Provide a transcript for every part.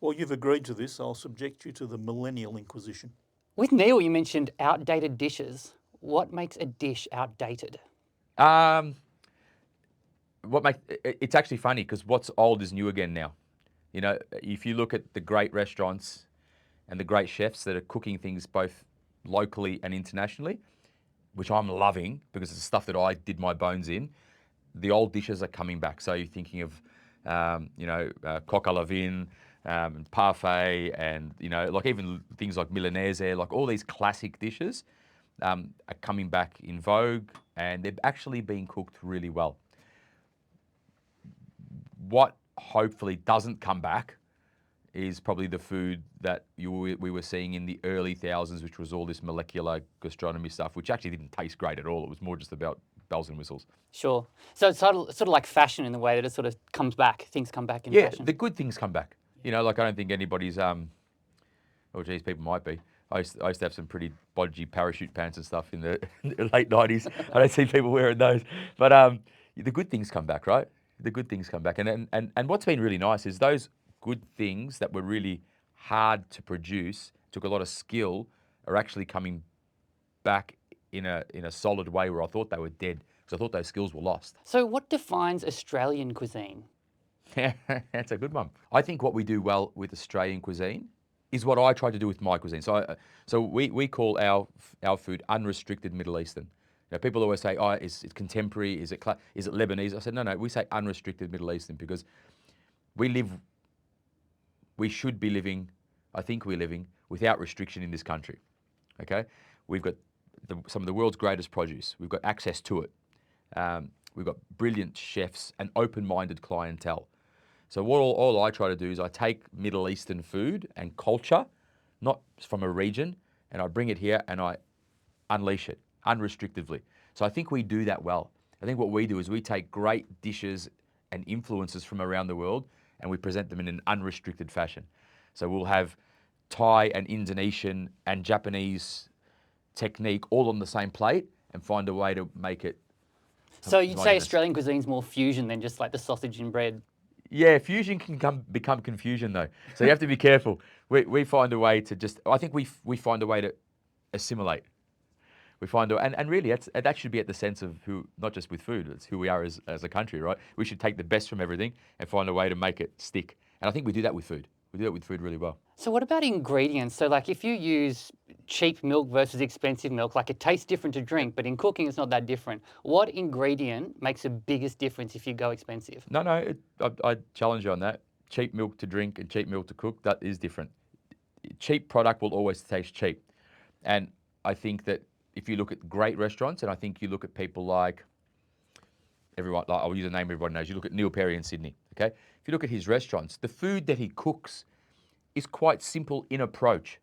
Well, you've agreed to this. I'll subject you to the Millennial Inquisition. With Neil, you mentioned outdated dishes. What makes a dish outdated? Um, it's actually funny because what's old is new again now. You know, if you look at the great restaurants and the great chefs that are cooking things both locally and internationally, which I'm loving because it's stuff that I did my bones in, the old dishes are coming back. So you're thinking of, coq à la vin, parfait, and, like even things like Milanese, like all these classic dishes are coming back in vogue, and they're actually being cooked really well. What hopefully doesn't come back is probably the food that we were seeing in the early thousands, which was all this molecular gastronomy stuff, which actually didn't taste great at all. It was more just about bells and whistles. Sure. So it's sort of like fashion in the way that it sort of comes back. Things come back in Yeah, fashion. the good things come back. Like I don't think anybody's, people might be. I used to have some pretty bodgy parachute pants and stuff in the late 90s. I don't see people wearing those. But the good things come back, right? The good things come back. And what's been really nice is those good things that were really hard to produce, took a lot of skill, are actually coming back in a solid way where I thought they were dead because I thought those skills were lost. So what defines Australian cuisine? That's a good one. I think what we do well with Australian cuisine is what I try to do with my cuisine. So we call our food unrestricted Middle Eastern. People always say, "Oh, is it contemporary? Is it Lebanese?" I said, no. We say unrestricted Middle Eastern because we should be living. I think we're living without restriction in this country. Okay, we've got some of the world's greatest produce. We've got access to it. We've got brilliant chefs and open-minded clientele. So what all I try to do is I take Middle Eastern food and culture, not from a region, and I bring it here and I unleash it unrestrictedly. So I think we do that well. I think what we do is we take great dishes and influences from around the world and we present them in an unrestricted fashion. So we'll have Thai and Indonesian and Japanese technique all on the same plate and find a way to make it. So you'd say Australian cuisine's more fusion than just like the sausage and bread? Yeah, fusion can become confusion though. So you have to be careful. We find a way to I think we find a way to assimilate. We find and really that should be at the sense of who, not just with food, it's who we are as a country, right? We should take the best from everything and find a way to make it stick. And I think we do that with food. We do that with food really well. So what about ingredients? So like if you use cheap milk versus expensive milk, like it tastes different to drink, but in cooking it's not that different. What ingredient makes the biggest difference if you go expensive? No, I challenge you on that. Cheap milk to drink and cheap milk to cook, that is different. Cheap product will always taste cheap. And I think that if you look at great restaurants, and I think you look at people like I'll use a name everyone knows. You look at Neil Perry in Sydney, okay? If you look at his restaurants, the food that he cooks is quite simple in approach,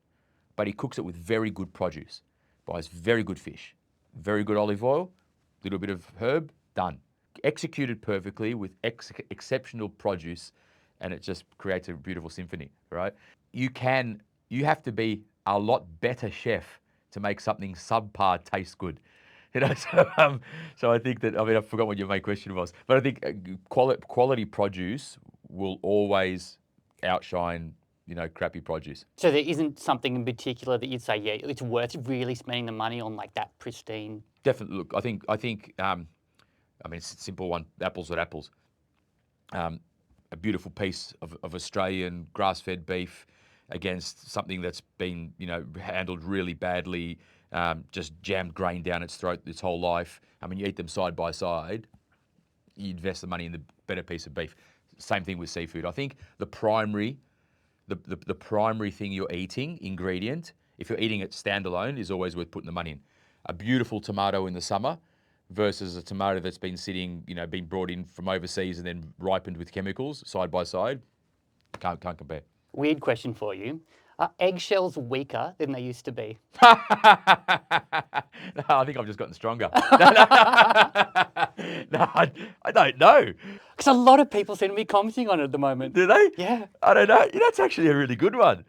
but he cooks it with very good produce. Buys very good fish, very good olive oil, little bit of herb, done. Executed perfectly with exceptional produce, and it just creates a beautiful symphony, right? You have to be a lot better chef to make something subpar taste good. So I think that, I forgot what your main question was, but I think quality produce will always outshine, crappy produce. So there isn't something in particular that you'd say, yeah, it's worth really spending the money on like that pristine? Definitely. Look, I think it's a simple one, apples with apples. A beautiful piece of Australian grass-fed beef against something that's been, handled really badly, just jammed grain down its throat its whole life. You eat them side by side, you invest the money in the better piece of beef. Same thing with seafood. I think the primary thing you're eating, ingredient, if you're eating it standalone, is always worth putting the money in. A beautiful tomato in the summer versus a tomato that's been sitting, been brought in from overseas and then ripened with chemicals, side by side, can't compare. Weird question for you. Are eggshells weaker than they used to be? No, I think I've just gotten stronger. No, I don't know. Because a lot of people seem to be commenting on it at the moment. Do they? Yeah. I don't know. That's actually a really good one.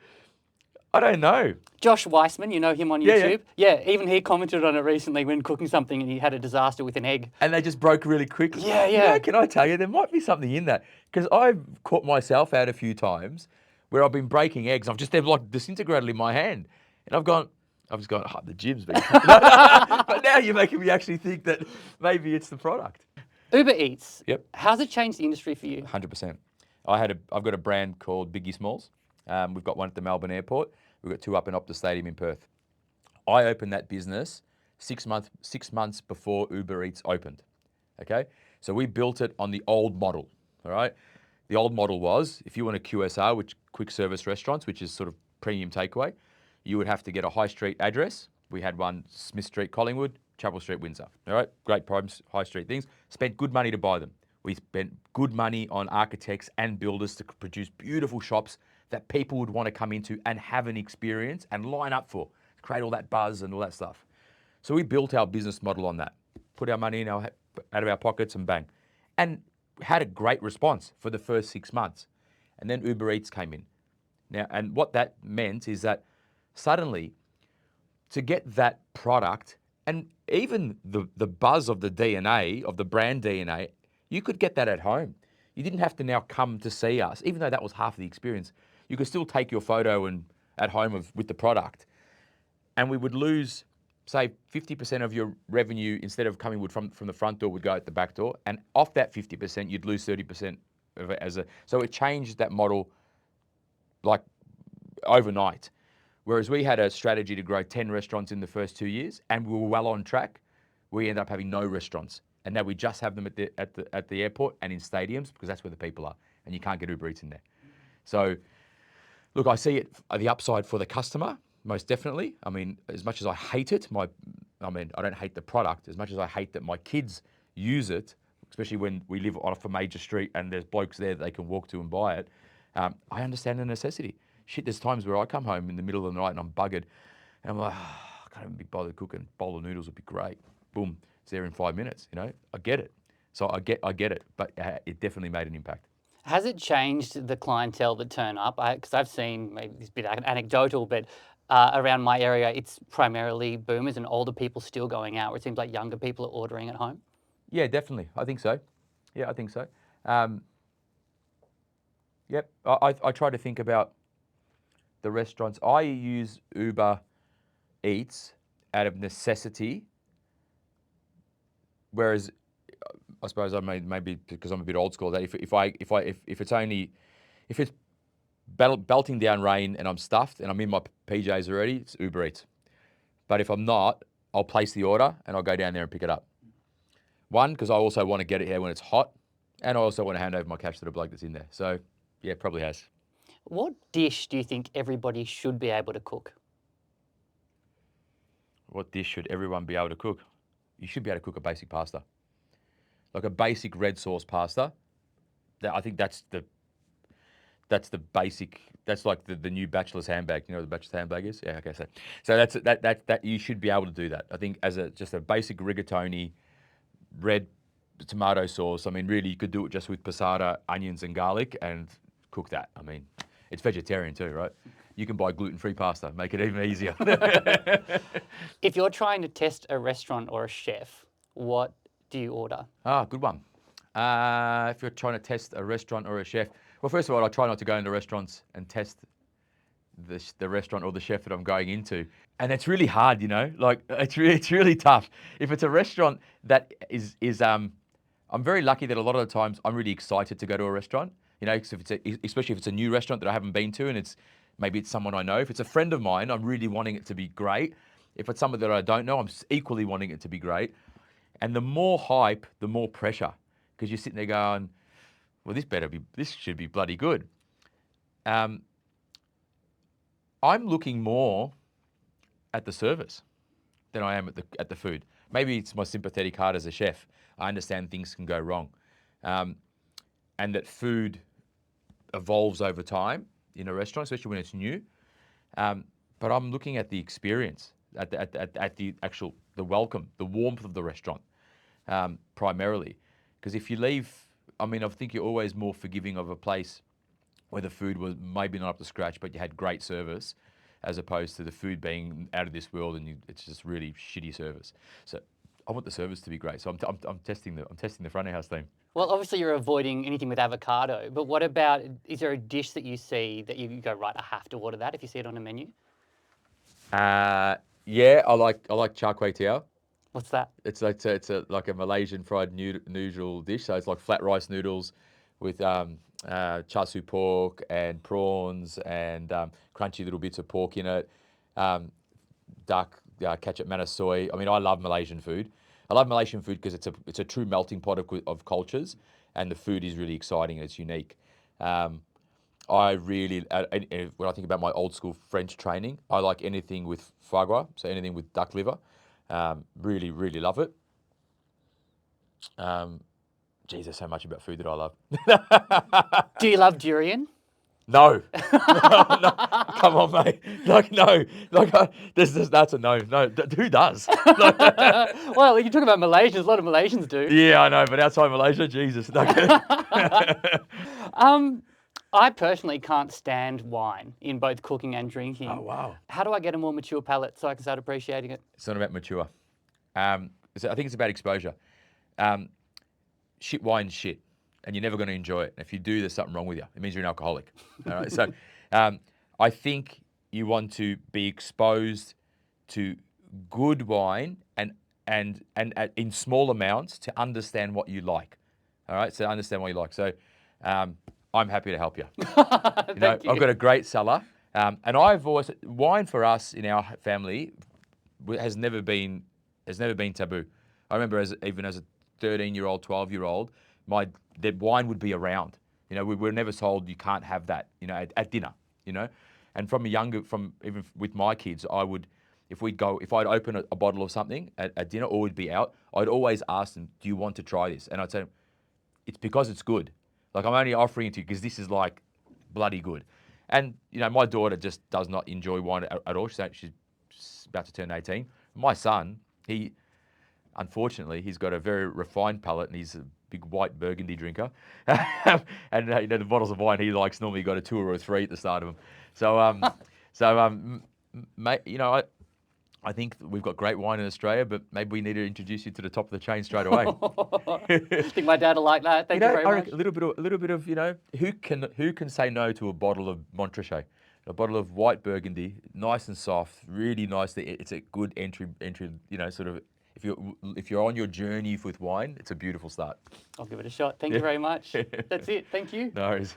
I don't know. Josh Weissman, you know him on YouTube? Yeah, even he commented on it recently when cooking something and he had a disaster with an egg. And they just broke really quickly. Yeah. Can I tell you, there might be something in that. Because I've caught myself out a few times where I've been breaking eggs. I've just, they've like disintegrated in my hand. And I've just gone, oh, the gym's been. But now you're making me actually think that maybe it's the product. Uber Eats. Yep. How's it changed the industry for you? 100%. I've got a brand called Biggie Smalls. We've got one at the Melbourne airport. We've got two up in Optus Stadium in Perth. I opened that business 6 months before Uber Eats opened. Okay, so we built it on the old model. All right, the old model was if you want a QSR, which quick service restaurants, which is sort of premium takeaway, you would have to get a high street address. We had one Smith Street, Collingwood, Chapel Street, Windsor. All right, great prime high street things. Spent good money to buy them. We spent good money on architects and builders to produce beautiful shops that people would want to come into and have an experience and line up for, create all that buzz and all that stuff. So we built our business model on that, put our money out of our pockets and bang. And had a great response for the first 6 months. And then Uber Eats came in. Now, and what that meant is that suddenly to get that product and even the buzz of the DNA, of the brand DNA, you could get that at home. You didn't have to now come to see us, even though that was half the experience. You could still take your photo and at home with the product. And we would lose, say, 50% of your revenue instead of coming from the front door would go out the back door. And off that 50%, you'd lose 30% of it so it changed that model like overnight. Whereas we had a strategy to grow 10 restaurants in the first 2 years and we were well on track. We ended up having no restaurants. And now we just have them at the airport and in stadiums because that's where the people are. And you can't get Uber Eats in there. So, look, I see it the upside for the customer, most definitely. I mean, as much as I hate it, I don't hate the product as much as I hate that my kids use it, especially when we live off a major street and there's blokes there that they can walk to and buy it. I understand the necessity. Shit, there's times where I come home in the middle of the night and I'm buggered and I'm like, oh, I can't even be bothered cooking. A bowl of noodles would be great. Boom, it's there in 5 minutes, you know? I get it. So I get it, but it definitely made an impact. Has it changed the clientele that turn up? Because I've seen, maybe it's a bit anecdotal, but around my area, it's primarily boomers and older people still going out, where it seems like younger people are ordering at home. Yeah, definitely. I think so. Yeah, I think so. Yep. I try to think about the restaurants. I use Uber Eats out of necessity, whereas I suppose I maybe because I'm a bit old school that if it's belting down rain and I'm stuffed and I'm in my PJs already, it's Uber Eats. But if I'm not, I'll place the order and I'll go down there and pick it up. One, because I also want to get it here when it's hot, and I also want to hand over my cash to the bloke that's in there. So, yeah, probably has. What dish do you think everybody should be able to cook? What dish should everyone be able to cook? You should be able to cook a basic pasta. Like a basic red sauce pasta. I think that's the basic. That's like the new bachelor's handbag. You know what the bachelor's handbag is? Yeah, okay. So that you should be able to do that. I think as just a basic rigatoni, red tomato sauce. I mean, really, you could do it just with passata, onions, and garlic, and cook that. I mean, it's vegetarian too, right? You can buy gluten-free pasta. Make it even easier. If you're trying to test a restaurant or a chef, what do you order? Good one. If you're trying to test a restaurant or a chef, well, first of all, I try not to go into restaurants and test the restaurant or the chef that I'm going into. And it's really hard, you know, like it's really tough. If it's a restaurant that I'm very lucky that a lot of the times I'm really excited to go to a restaurant, you know, especially if it's a new restaurant that I haven't been to and maybe it's someone I know. If it's a friend of mine, I'm really wanting it to be great. If it's someone that I don't know, I'm equally wanting it to be great. And the more hype, the more pressure, because you're sitting there going, well, this should be bloody good. I'm looking more at the service than I am at the food. Maybe it's my sympathetic heart as a chef. I understand things can go wrong, and that food evolves over time in a restaurant, especially when it's new. But I'm looking at the experience, at the actual the welcome, the warmth of the restaurant, primarily. Because if you leave, I mean, I think you're always more forgiving of a place where the food was maybe not up to scratch, but you had great service, as opposed to the food being out of this world and it's just really shitty service. So I want the service to be great. So I'm testing the front of house team. Well, obviously you're avoiding anything with avocado, but what about, is there a dish that you see that you go, right, I have to order that if you see it on a menu? Yeah, I like char kway teow. What's that? It's like a Malaysian fried noodle dish. So it's like flat rice noodles with char siu pork and prawns and crunchy little bits of pork in it. Duck, ketchup, manna soy. I mean, I love Malaysian food. I love Malaysian food because it's a true melting pot of cultures, and the food is really exciting and it's unique. I really, when I think about my old school French training, I like anything with foie gras, so anything with duck liver. Really, really love it. Geez, there's so much about food that I love. Do you love durian? No. No, come on, mate. Like, no. Like, that's a no. No, who does? Well, you talk about Malaysians, a lot of Malaysians do. Yeah, I know, but outside Malaysia, Jesus. Okay. I personally can't stand wine in both cooking and drinking. Oh, wow. How do I get a more mature palate so I can start appreciating it? It's not about mature. I think it's about exposure. Shit wine's shit, and you're never going to enjoy it. If you do, there's something wrong with you. It means you're an alcoholic. All right. So, I think you want to be exposed to good wine and in small amounts to understand what you like. All right. So understand what you like. So, I'm happy to help you. Thank you. I've got a great cellar, and wine for us in our family has never been taboo. I remember even as a 13-year-old, 12-year-old, the wine would be around. We were never told you can't have that. At dinner. And from even with my kids, if I'd open a bottle of something at dinner or we'd be out, I'd always ask them, "Do you want to try this?" And I'd say, "It's because it's good. Like I'm only offering it to you because this is like bloody good." And my daughter just does not enjoy wine at all. She's about to turn 18. My son, unfortunately, he's got a very refined palate and he's a big white Burgundy drinker. And the bottles of wine he likes normally got a 2 or a 3 at the start of them. So, mate, I think we've got great wine in Australia, but maybe we need to introduce you to the top of the chain straight away. I think my dad will like that. Thank you very I much. reckon a little bit of who can say no to a bottle of Montrachet, a bottle of white Burgundy, nice and soft, really nice. It's a good entry. Sort of if you're on your journey with wine, it's a beautiful start. I'll give it a shot. Thank you very much. That's it. Thank you. No worries.